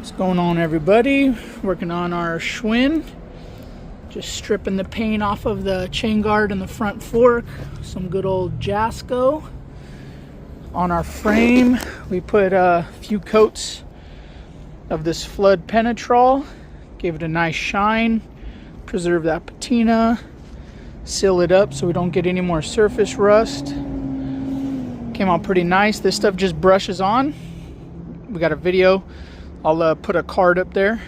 What's going on, everybody? Working on our Schwinn. Just stripping the paint off of the chain guard and the front fork. Some good old Jasco. On our frame, we put a few coats of this flood penetrol. Gave it a nice shine. Preserve that patina. Seal it up so we don't get any more surface rust. Came out pretty nice. This stuff just brushes on. We got a video. I'll put a card up there.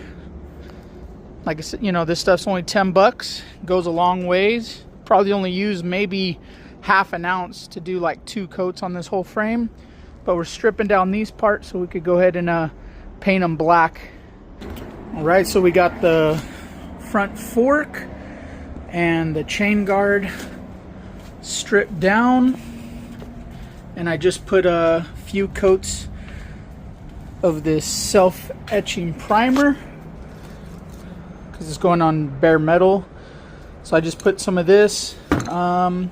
Like I said, you know, this stuff's only 10 bucks. Goes a long ways. Probably only use maybe half an ounce to do like 2 coats on this whole frame. But we're stripping down these parts so we could go ahead and paint them black. Alright, so we got the front fork and the chain guard stripped down. And I just put a few coats of this self-etching primer because it's going on bare metal. So I just put some of this. Then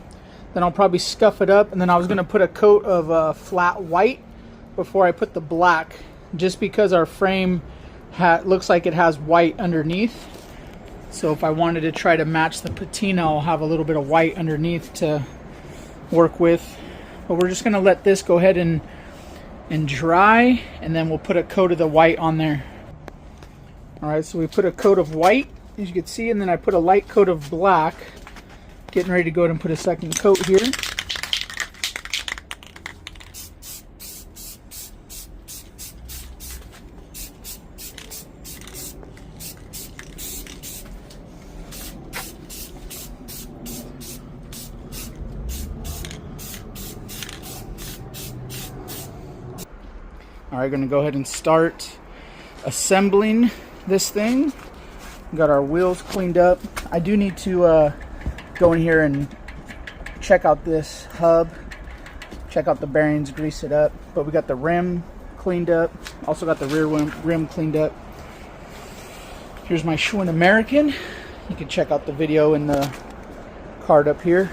I'll probably scuff it up, and then I was going to put a coat of flat white before I put the black, just because our frame looks like it has white underneath. So if I wanted to try to match the patina, I'll have a little bit of white underneath to work with. But we're just going to let this go ahead and dry, and then we'll put a coat of the white on there. Alright, so we put a coat of white, as you can see, and then I put a light coat of black. Getting ready to go ahead and put a second coat here. Alright, going to go ahead and start assembling this thing. We got our wheels cleaned up. I do need to go in here and check out this hub, check out the bearings, grease it up. But we got the rim cleaned up. Also got the rear rim cleaned up. Here's my Schwinn American. You can check out the video in the card up here.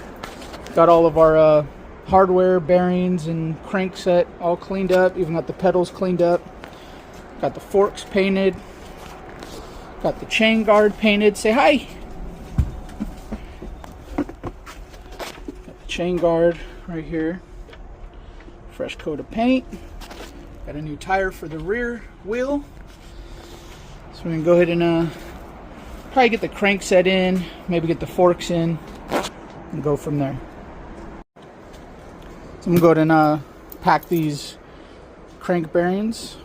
Got all of our hardware, bearings, and crankset all cleaned up. Even got the pedals cleaned up. Got the forks painted. Got the chain guard painted. Say hi. Got the chain guard right here. Fresh coat of paint. Got a new tire for the rear wheel. So we're gonna go ahead and probably get the crankset in, maybe get the forks in, and go from there. So I'm going to go ahead and pack these crank bearings.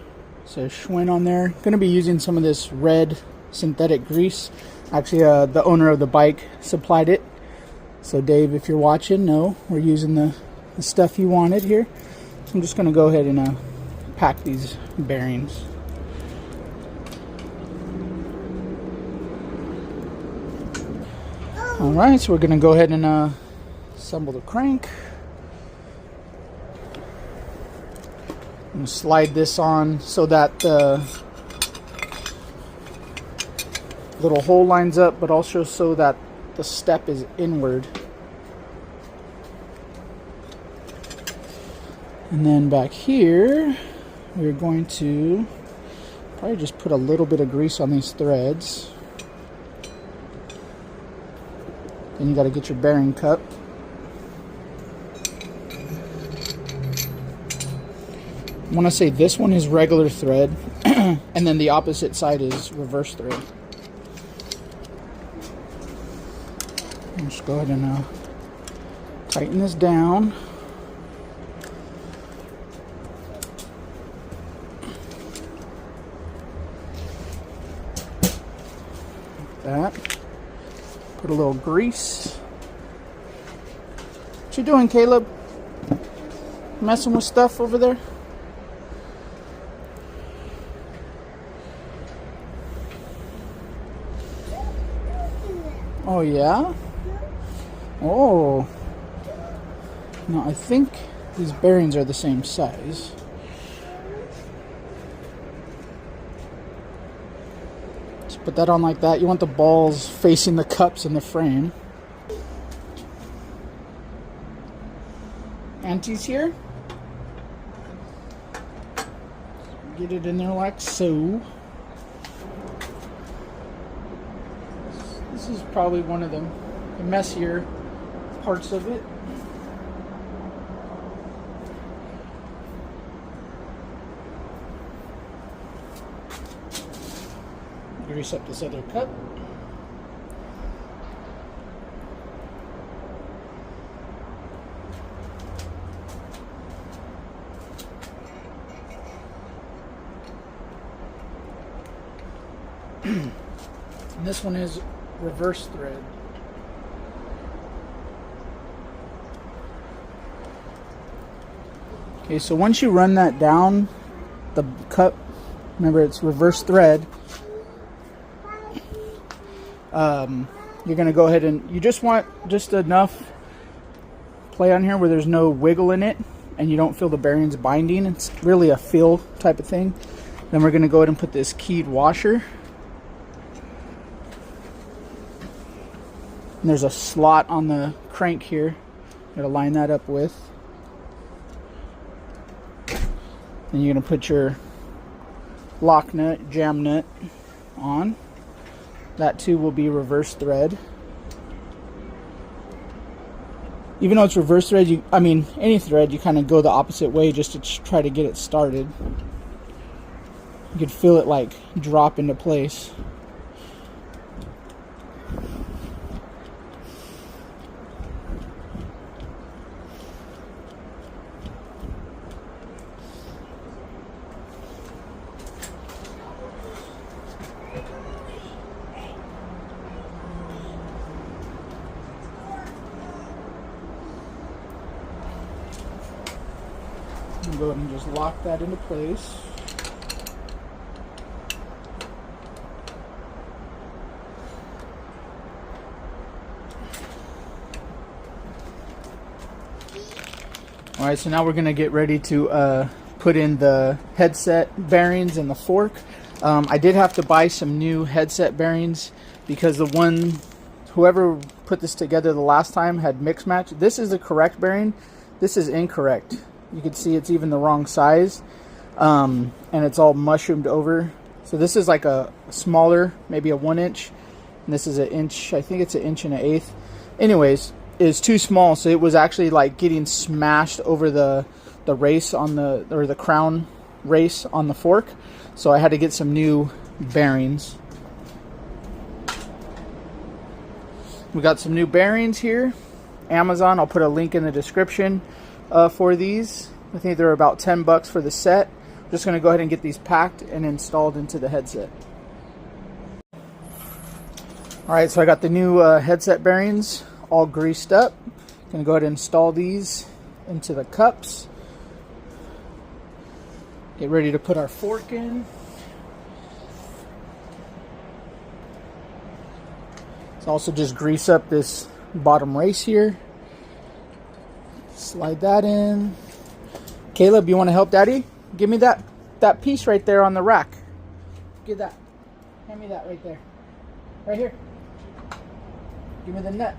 It says Schwinn on there. Going to be using some of this red synthetic grease. Actually, the owner of the bike supplied it. So Dave, if you're watching, no, we're using the stuff you wanted here. So I'm just going to go ahead and pack these bearings. Alright, so we're going to go ahead and assemble the crank. And slide this on so that the little hole lines up, but also so that the step is inward. And then back here, we're going to probably just put a little bit of grease on these threads. Then you got to get your bearing cup. I want to say this one is regular thread, and then the opposite side is reverse thread. Just go ahead and tighten this down. Like that. Put a little grease. What you doing, Caleb? Messing with stuff over there? Oh, yeah? Oh. No, I think these bearings are the same size. Just put that on like that. You want the balls facing the cups in the frame. Auntie's here. Get it in there like so. This is probably one of the messier parts of it. Grease up this other cup. And this one is reverse thread. Okay, so once you run that down the cup, remember it's reverse thread, you're going to go ahead and you just want just enough play on here where there's no wiggle in it and you don't feel the bearings binding. It's really a feel type of thing. Then we're going to go ahead and put this keyed washer. And there's a slot on the crank here. Got to line that up with. Then you're going to put your lock nut, jam nut on. That too will be reverse thread. Even though it's reverse thread, any thread, you kind of go the opposite way just to try to get it started. You could feel it like drop into place. Go ahead and just lock that into place. Alright, so now we're going to get ready to put in the headset bearings and the fork. I did have to buy some new headset bearings because whoever put this together the last time had mix match. This is the correct bearing. This is incorrect. You can see it's even the wrong size, and it's all mushroomed over. So this is like a smaller, maybe a 1 inch, and this is an inch. I think it's an inch and an eighth. Anyways, it's too small, so it was actually like getting smashed over the race on the crown race on the fork. So I had to get some new bearings. We got some new bearings here. Amazon. I'll put a link in the description. For these, I think they're about 10 bucks for the set. I'm just going to go ahead and get these packed and installed into the headset. Alright, so I got the new headset bearings all greased up. Going to go ahead and install these into the cups. Get ready to put our fork in. So also just grease up this bottom race here. Slide that in. Caleb, you want to help Daddy? Give me that piece right there on the rack. Get that. Hand me that right there. Right here. Give me the nut.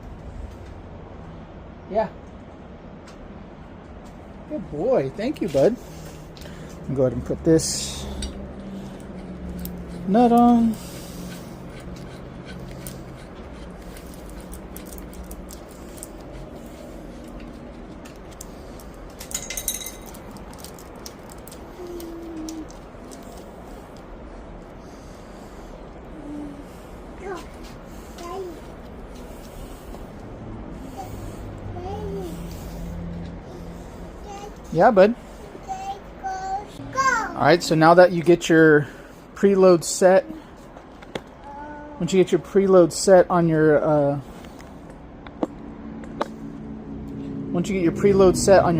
Yeah. Good boy. Thank you, bud. I'll go ahead and put this nut on. Yeah, bud. Alright, so now that you get your preload set, once you get your preload set on your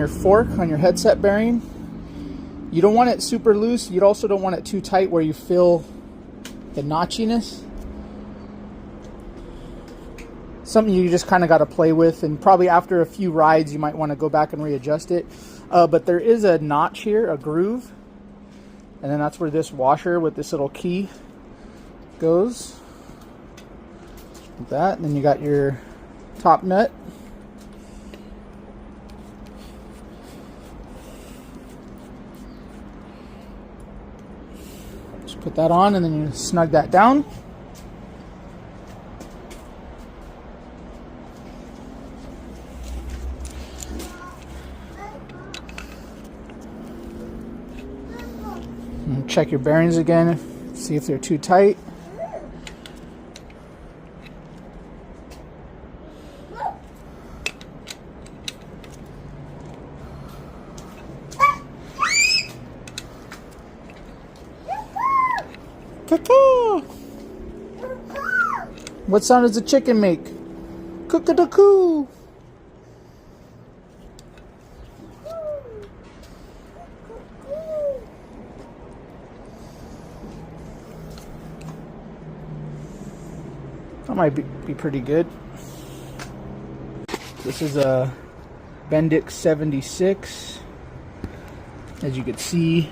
fork, on your headset bearing, you don't want it super loose. You also don't want it too tight where you feel the notchiness. Something you just kind of got to play with, and probably after a few rides you might want to go back and readjust it. But there is a notch here, a groove, and then that's where this washer with this little key goes. Like that, and then you got your top nut. Just put that on, and then you snug that down. check your bearings again, see if they're too tight. Cuckoo! What sound does a chicken make? Cuckoo-cuckoo! That might be pretty good. This is a Bendix 76. As you can see,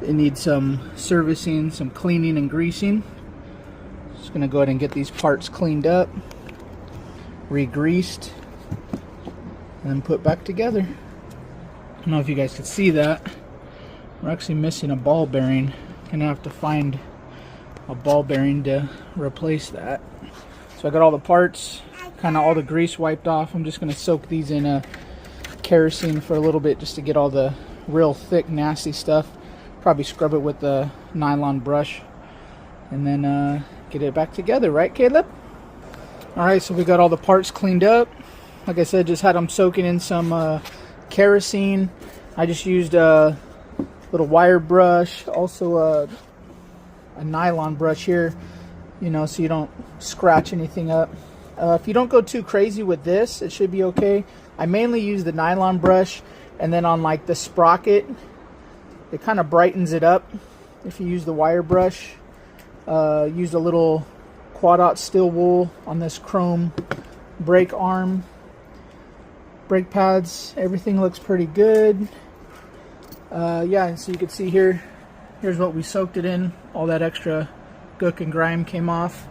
it needs some servicing, some cleaning and greasing. Just gonna go ahead and get these parts cleaned up, re-greased, and then put back together. I don't know if you guys could see that. We're actually missing a ball bearing. Gonna have to find a ball bearing to replace that. So I got all the parts, kind of all the grease wiped off. I'm just gonna soak these in kerosene for a little bit just to get all the real thick, nasty stuff. Probably scrub it with the nylon brush and then get it back together, right, Caleb? Alright, so we got all the parts cleaned up. Like I said, just had them soaking in some kerosene. I just used a little wire brush, also a nylon brush here, you know, so you don't scratch anything up. If you don't go too crazy with this, it should be okay. I mainly use the nylon brush, and then on like the sprocket, it kind of brightens it up if you use the wire brush. Used a little quad-aught steel wool on this chrome brake arm. Brake pads, everything looks pretty good. Yeah, so you can see here, here's what we soaked it in. All that extra gook and grime came off.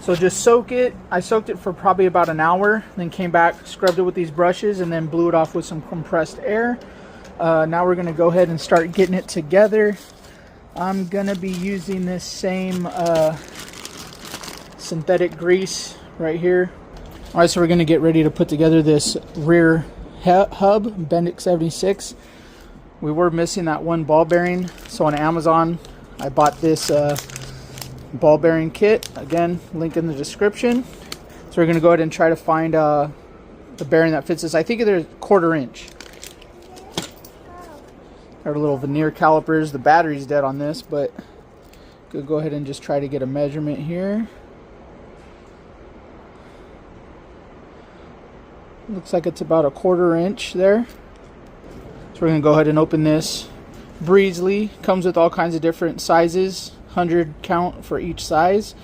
So just soak it. I soaked it for probably about an hour, then came back, scrubbed it with these brushes, and then blew it off with some compressed air. Now we're going to go ahead and start getting it together. I'm going to be using this same synthetic grease right here. Alright, so we're going to get ready to put together this rear hub, Bendix 76. We were missing that one ball bearing, so on Amazon I bought this ball bearing kit. Again, link in the description. So we're going to go ahead and try to find the bearing that fits this. I think they're 1/4 inch. Our little veneer calipers. The battery's dead on this, but go ahead and just try to get a measurement here. Looks like it's about 1/4 inch there. So we're going to go ahead and open this. Breezely comes with all kinds of different sizes, 100 count for each size.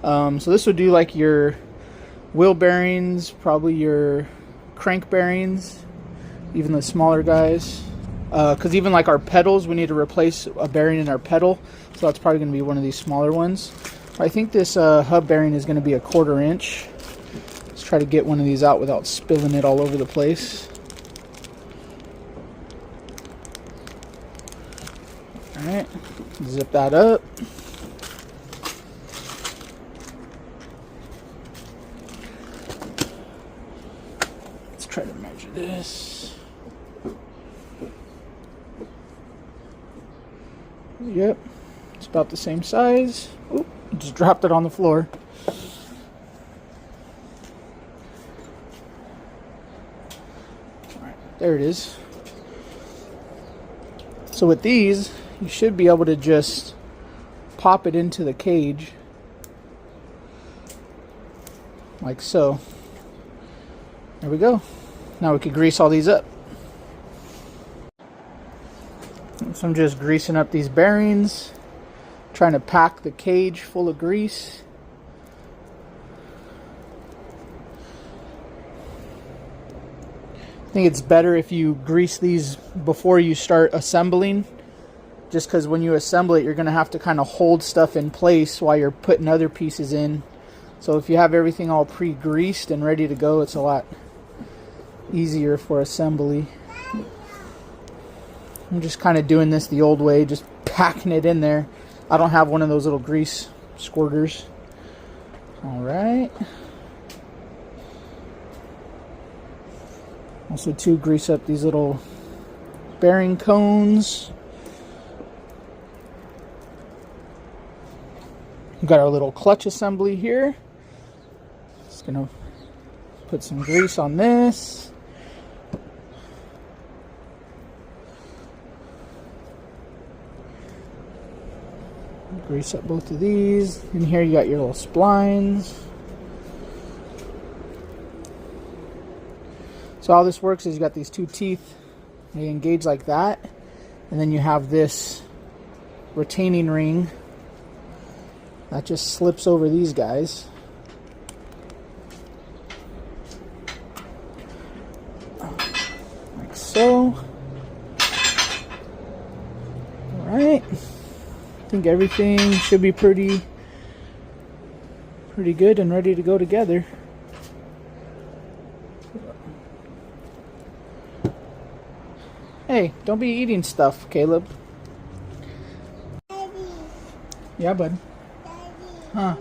So this would do like your wheel bearings, probably your crank bearings, even the smaller guys. Because even like our pedals, we need to replace a bearing in our pedal, so that's probably going to be one of these smaller ones. I think this hub bearing is going to be 1/4 inch. Let's try to get one of these out without spilling it all over the place. Alright, zip that up. Let's try to measure this. Yep, it's about the same size. Oop, just dropped it on the floor. Alright, there it is. So with these, you should be able to just pop it into the cage. Like so. There we go. Now we can grease all these up. So I'm just greasing up these bearings, trying to pack the cage full of grease. I think it's better if you grease these before you start assembling, just because when you assemble it, you're going to have to kind of hold stuff in place while you're putting other pieces in. So if you have everything all pre-greased and ready to go, it's a lot easier for assembly. I'm just kind of doing this the old way, just packing it in there. I don't have one of those little grease squirters. Alright. Also to grease up these little bearing cones. We've got our little clutch assembly here. Just gonna put some grease on this. Grease up both of these. And here you got your little splines. So how this works is you got these two teeth. They engage like that. And then you have this retaining ring that just slips over these guys. Like so. Alright. I think everything should be pretty good and ready to go together. Hey, don't be eating stuff, Caleb. Daddy. Yeah, bud. Daddy. Huh?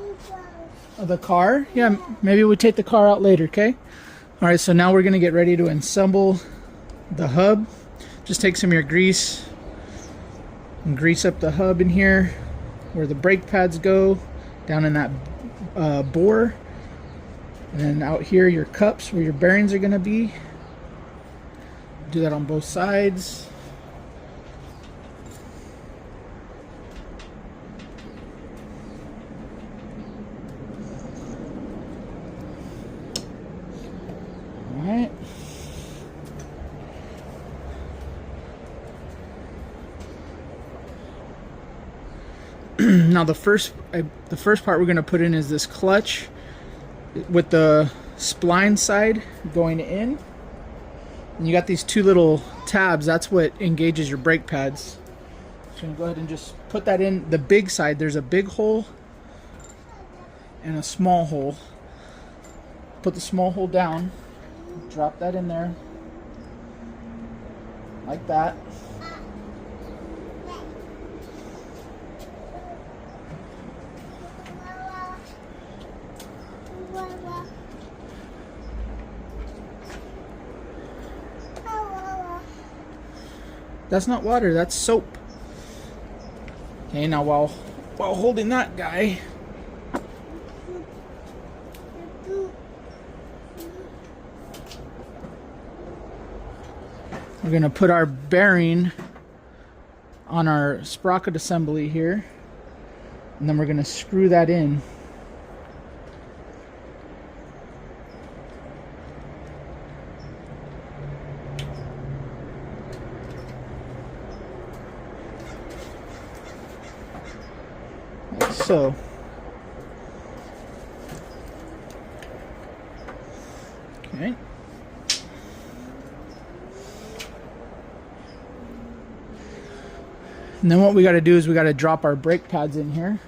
Oh, the car? Yeah, maybe we take the car out later, okay? Alright, so now we're going to get ready to assemble the hub. Just take some of your grease and grease up the hub in here where the brake pads go, down in that bore. And then out here, your cups where your bearings are going to be. Do that on both sides. All right. Now the first part we're going to put in is this clutch with the spline side going in. And you got these two little tabs. That's what engages your brake pads. So I'm going to go ahead and just put that in the big side. There's a big hole and a small hole. Put the small hole down. Drop that in there. Like that. That's not water, that's soap. Okay, now while holding that guy, we're gonna put our bearing on our sprocket assembly here, and then we're gonna screw that in. Like so. Okay. And then what we got to do is we got to drop our brake pads in here.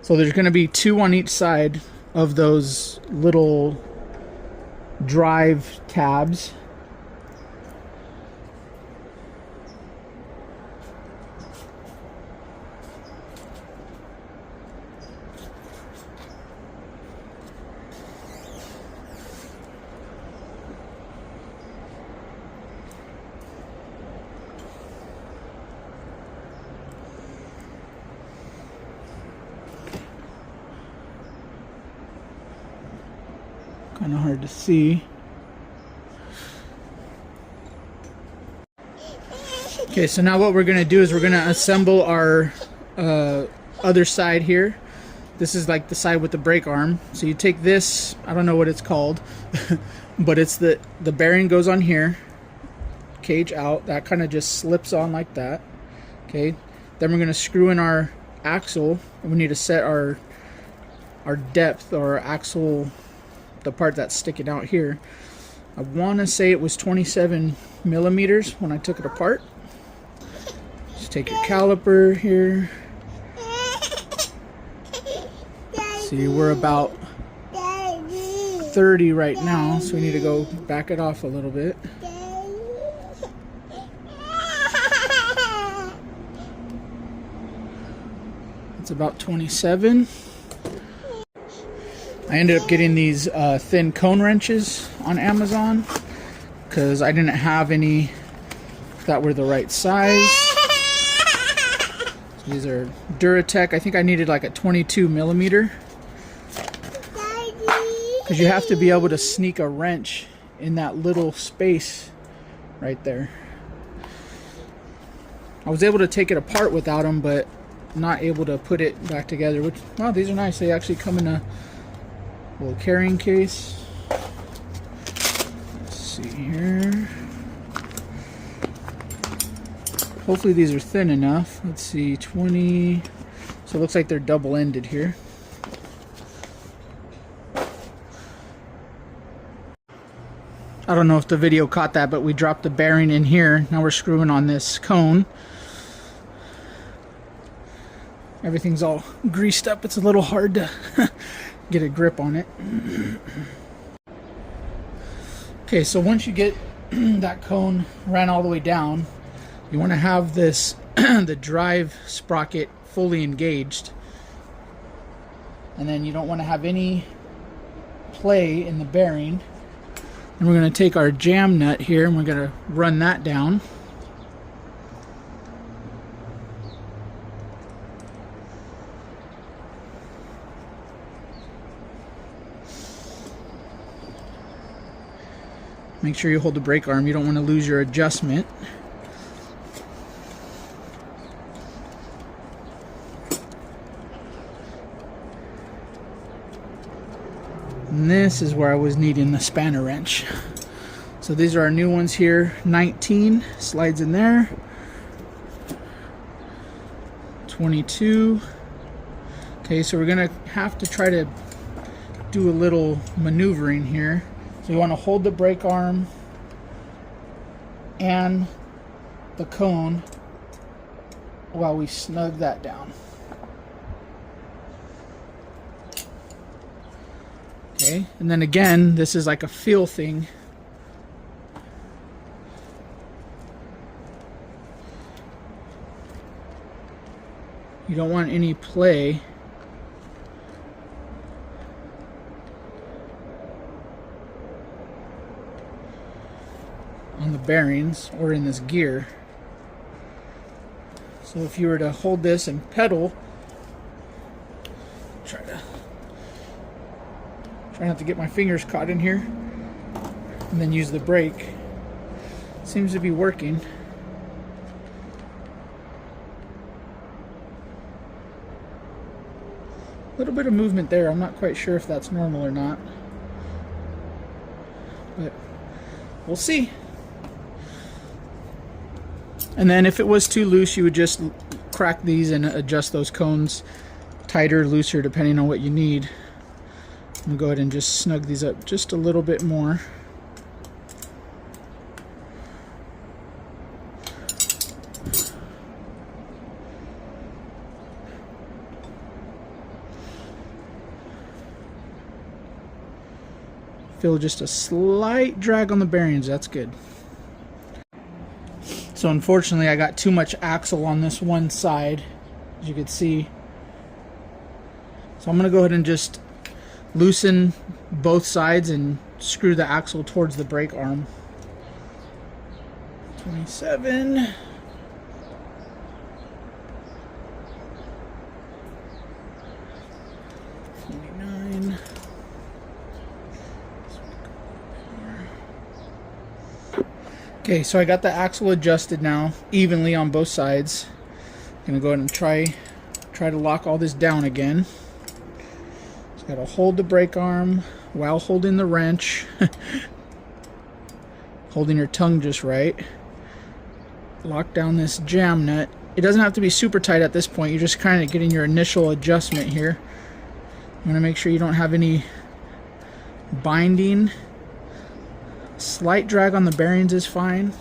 So there's going to be two on each side of those little drive tabs. Kind of hard to see. Okay, so now what we're going to do is we're going to assemble our other side here. This is like the side with the brake arm. So you take this, I don't know what it's called, but it's the bearing goes on here, cage out, that kind of just slips on like that. Okay, then we're going to screw in our axle, and we need to set our depth or our axle, the part that's sticking out here. I want to say it was 27 millimeters when I took it apart. Just take your caliper here. See, we're about 30 right now, so we need to go back it off a little bit. It's about 27. I ended up getting these thin cone wrenches on Amazon because I didn't have any that were the right size. These are Duratech. I think I needed like a 22 millimeter. Because you have to be able to sneak a wrench in that little space right there. I was able to take it apart without them, but not able to put it back together. Which, wow, these are nice. They actually come in a little carrying case. Let's see here. Hopefully these are thin enough. Let's see, 20. So it looks like they're double-ended here. I don't know if the video caught that, but we dropped the bearing in here. Now we're screwing on this cone. Everything's all greased up. It's a little hard to get a grip on it. Okay, so once you get that cone ran all the way down, you want to have this the drive sprocket fully engaged. And then you don't want to have any play in the bearing. And we're going to take our jam nut here and we're going to run that down. Make sure you hold the brake arm. You don't want to lose your adjustment. And this is where I was needing the spanner wrench. So these are our new ones here. 19 slides in there. 22. Okay, so we're gonna have to try to do a little maneuvering here. So you want to hold the brake arm and the cone while we snug that down. Okay, and then again, this is like a feel thing. You don't want any play. On the bearings or in this gear. So if you were to hold this and pedal, try not to get my fingers caught in here, and then use the brake. Seems to be working. A little bit of movement there. I'm not quite sure if that's normal or not, but we'll see. And then if it was too loose, you would just crack these and adjust those cones tighter, looser, depending on what you need. I'm going to go ahead and just snug these up just a little bit more. Feel just a slight drag on the bearings. That's good. So unfortunately I got too much axle on this one side, as you can see. So I'm going to go ahead and just loosen both sides and screw the axle towards the brake arm. 27. Okay, so I got the axle adjusted now evenly on both sides. I'm gonna go ahead and try to lock all this down again. Just gotta hold the brake arm while holding the wrench. Holding your tongue just right. Lock down this jam nut. It doesn't have to be super tight at this point. You're just kind of getting your initial adjustment here. I'm gonna make sure you don't have any binding. Slight drag on the bearings is fine.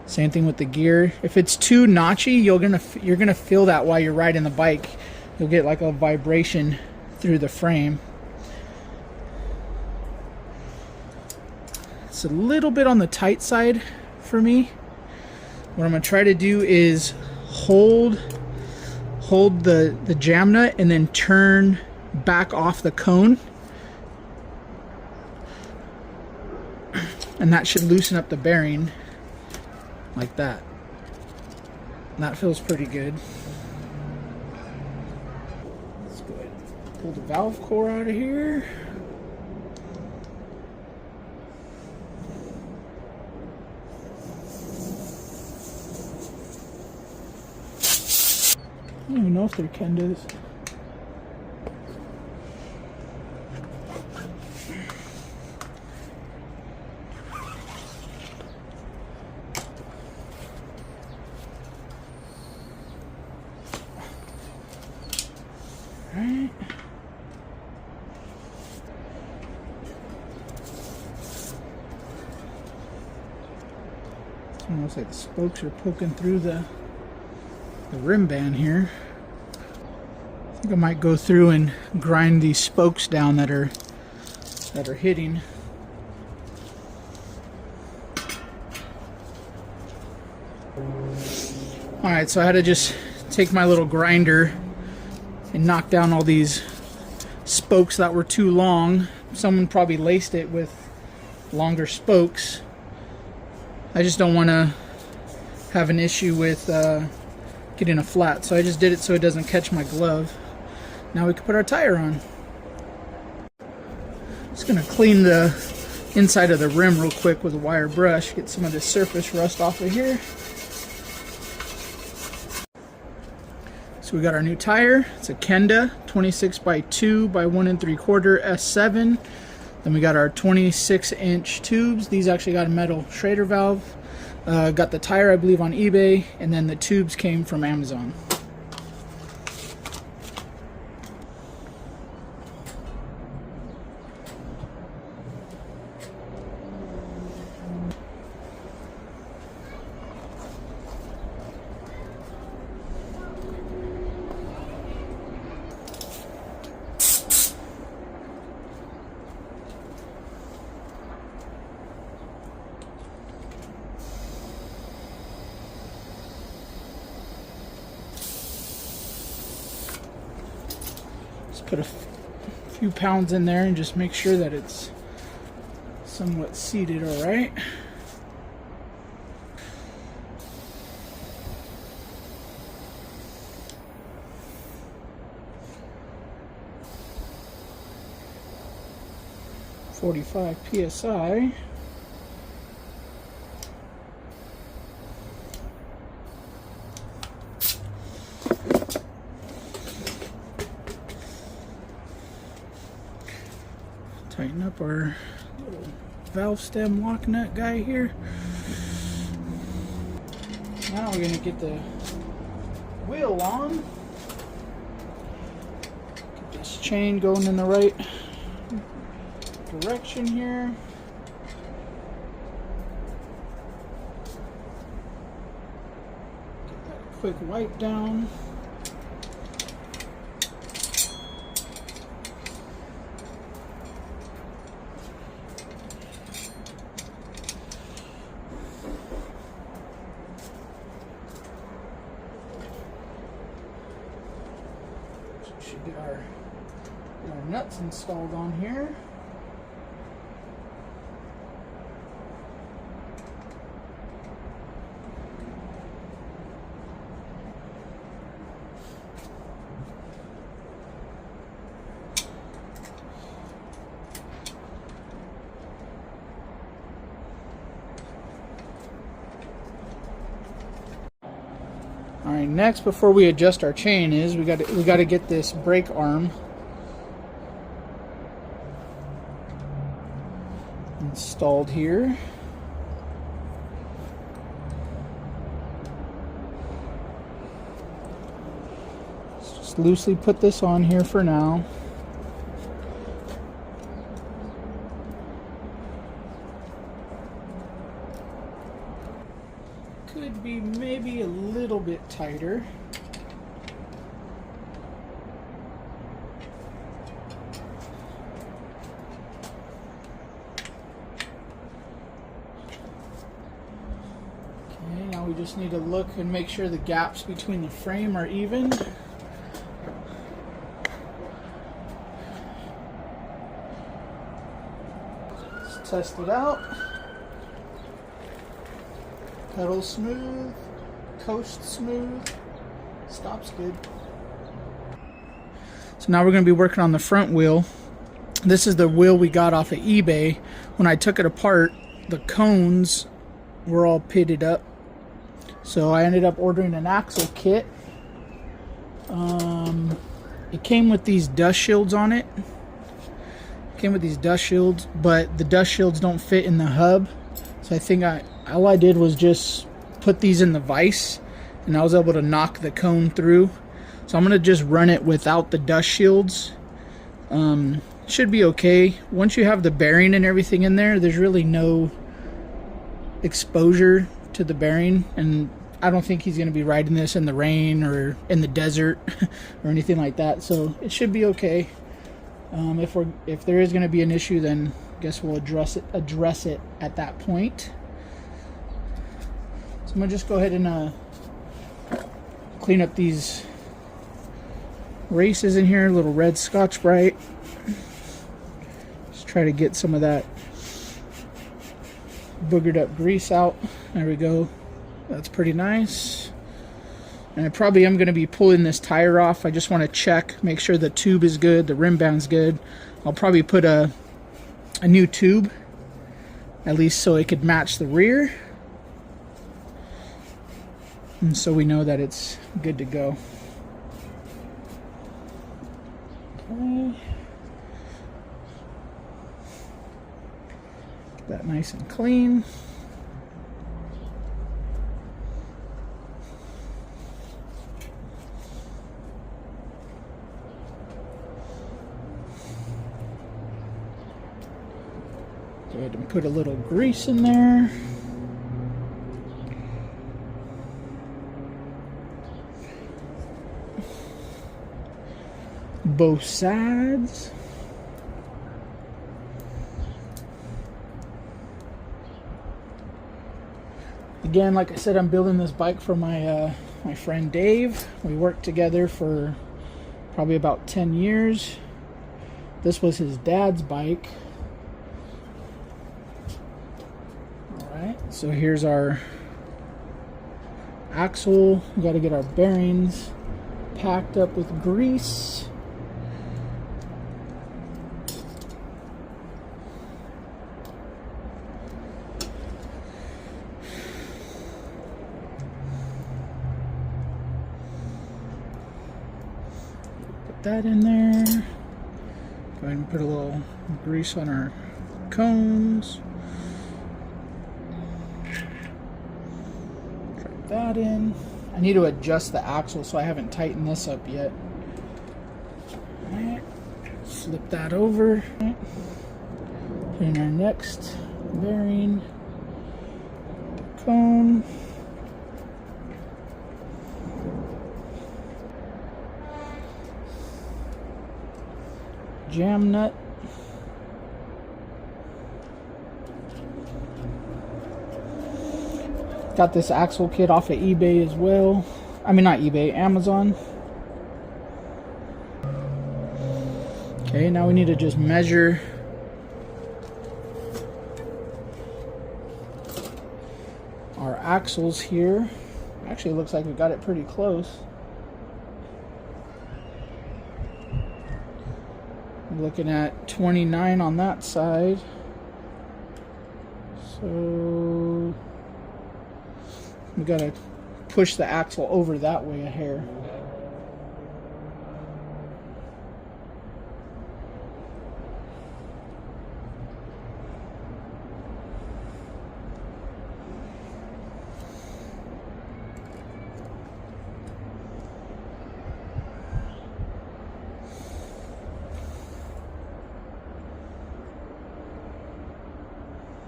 Same thing with the gear. If it's too notchy, you're gonna feel that while you're riding the bike. You'll get like a vibration through the frame. It's a little bit on the tight side for me. What I'm gonna try to do is hold the jam nut and then turn back off the cone. And that should loosen up the bearing like that. And that feels pretty good. Pull the valve core out of here. I don't even know if they're Kendas. Right. It's almost like the spokes are poking through the rim band here. I think I might go through and grind these spokes down that are hitting. Alright, so I had to just take my little grinder and knock down all these spokes that were too long. Someone probably laced it with longer spokes. I just don't want to have an issue with getting a flat, so I just did it so it doesn't catch my glove. Now we can put our tire on. Just gonna clean the inside of the rim real quick with a wire brush, get some of this surface rust off of here. So we got our new tire. It's a KENDA 26 by 2 by 1 3/4 S7. Then we got our 26-inch tubes. These actually got a metal Schrader valve. Got the tire, I believe, on eBay, and then the tubes came from Amazon. Put a few pounds in there and just make sure that it's somewhat seated all right. .45 psi. Tighten up our little valve stem lock nut guy here. Now we're going to get the wheel on. Get this chain going in the right direction here. Get that quick wipe down. Should get our nuts installed on here. All right, next, before we adjust our chain, is we got to get this brake arm installed here. Let's just loosely put this on here for now. Could be maybe a little bit tighter. Okay, now we just need to look and make sure the gaps between the frame are even. Let's test it out. Pedal smooth, coast smooth, stops good. So now we're going to be working on the front wheel. This is the wheel we got off of eBay. When I took it apart, the cones were all pitted up. So I ended up ordering an axle kit. It came with these dust shields on it. But the dust shields don't fit in the hub. So I think all I did was just put these in the vise, and I was able to knock the cone through. So I'm going to just run it without the dust shields. Should be okay. Once you have the bearing and everything in there, there's really no exposure to the bearing, and I don't think he's going to be riding this in the rain or in the desert or anything like that, so it should be okay. If there is going to be an issue, then I guess we'll address it at that point. So I'm going to just go ahead and clean up these races in here, a little red Scotch-Brite. Just try to get some of that boogered up grease out. There we go. That's pretty nice. And I probably am going to be pulling this tire off. I just want to check, make sure the tube is good, the rim band's good. I'll probably put a new tube, at least so it could match the rear, and so we know that it's good to go. Okay. Get that nice and clean. Go ahead and put a little grease in there. Both sides. Again, like I said, I'm building this bike for my my friend Dave. We worked together for probably about 10 years. This was his dad's bike. So here's our axle. We got to get our bearings packed up with grease. Put that in there. Go ahead and put a little grease on our cones. That in. I need to adjust the axle, so I haven't tightened this up yet. Right. Flip that over. Right. Put in our next bearing. Cone. Jam nut. Got this axle kit off of eBay as well. I mean, not eBay, Amazon. Okay, now we need to just measure our axles here. Actually, it looks like we got it pretty close. We're looking at 29 on that side. So we gotta push the axle over that way a hair.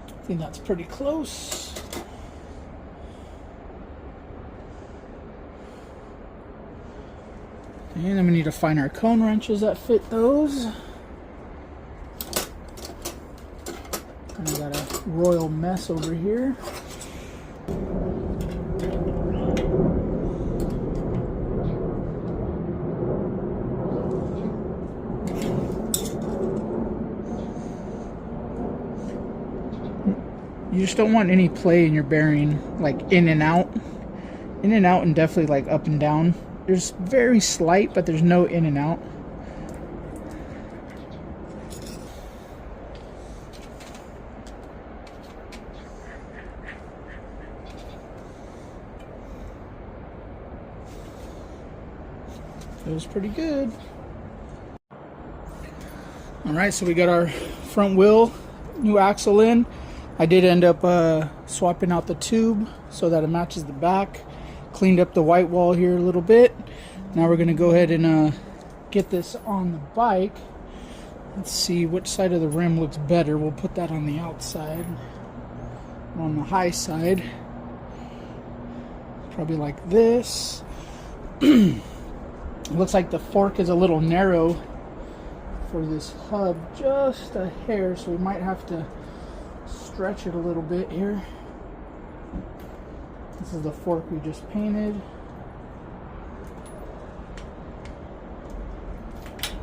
I think that's pretty close. And then we need to find our cone wrenches that fit those. Kind of got a royal mess over here. You just don't want any play in your bearing, like in and out, and definitely like up and down. There's very slight, but there's no in and out. Feels pretty good. Alright, so we got our front wheel, new axle in. I did end up swapping out the tube so that it matches the back. Cleaned up the white wall here a little bit. Now we're going to go ahead and get this on the bike. Let's see which side of the rim looks better. We'll put that on the outside. On the high side. Probably like this. It looks like the fork is a little narrow for this hub, just a hair, so we might have to stretch it a little bit here. This is the fork we just painted.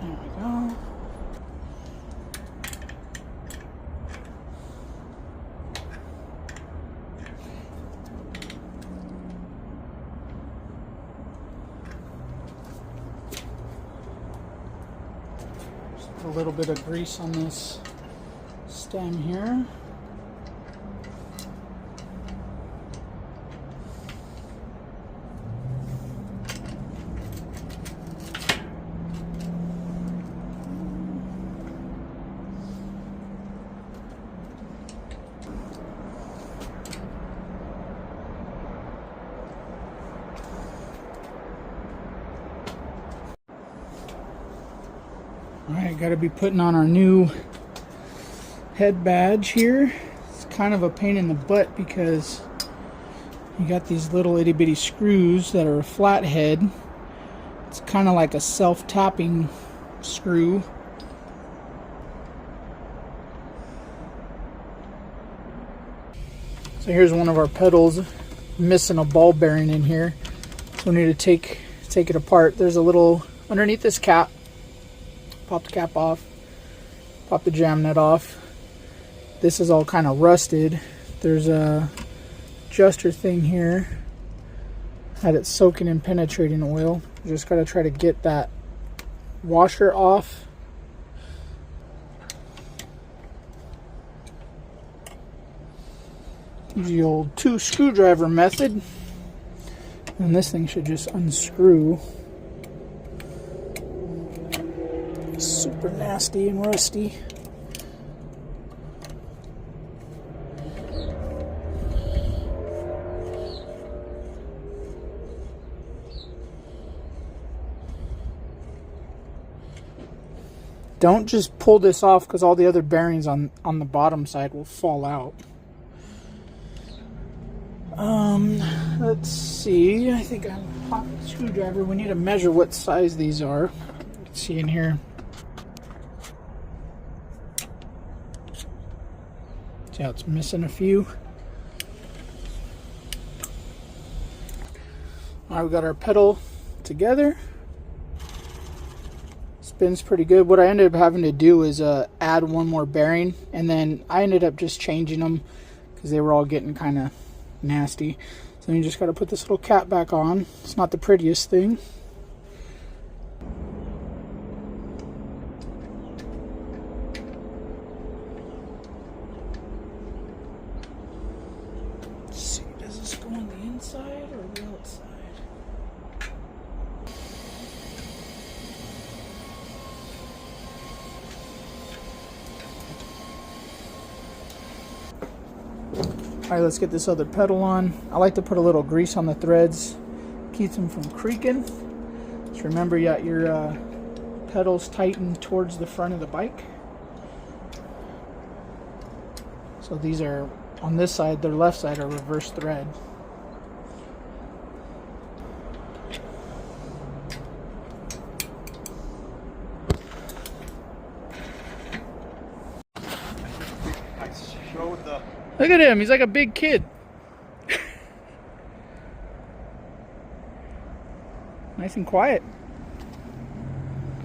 There we go. Just put a little bit of grease on this stem here. Alright, got to be putting on our new head badge here. It's kind of a pain in the butt because you got these little itty bitty screws that are a flat head. It's kind of like a self-tapping screw. So here's one of our pedals, missing a ball bearing in here. So we need to take it apart. There's a little underneath this cap. Pop the cap off, pop the jam nut off. This is all kind of rusted. There's a adjuster thing here. Had it soaking in penetrating oil. You just gotta try to get that washer off. Use the old 2 screwdriver method. And this thing should just unscrew. Super nasty and rusty. Don't just pull this off because all the other bearings on the bottom side will fall out. Let's see. I think I have a pocket screwdriver. We need to measure what size these are. Let's see in here. See how it's missing a few. Alright, we got our pedal together. Spins pretty good. What I ended up having to do is add one more bearing, and then I ended up just changing them because they were all getting kind of nasty. So you just got to put this little cap back on. It's not the prettiest thing. Let's see, does this go on the inside or the outside? Alright, let's get this other pedal on. I like to put a little grease on the threads. Keeps them from creaking. Just remember you got your pedals tightened towards the front of the bike. So these are, on this side, their left side are reverse thread. Look at him, he's like a big kid. Nice and quiet.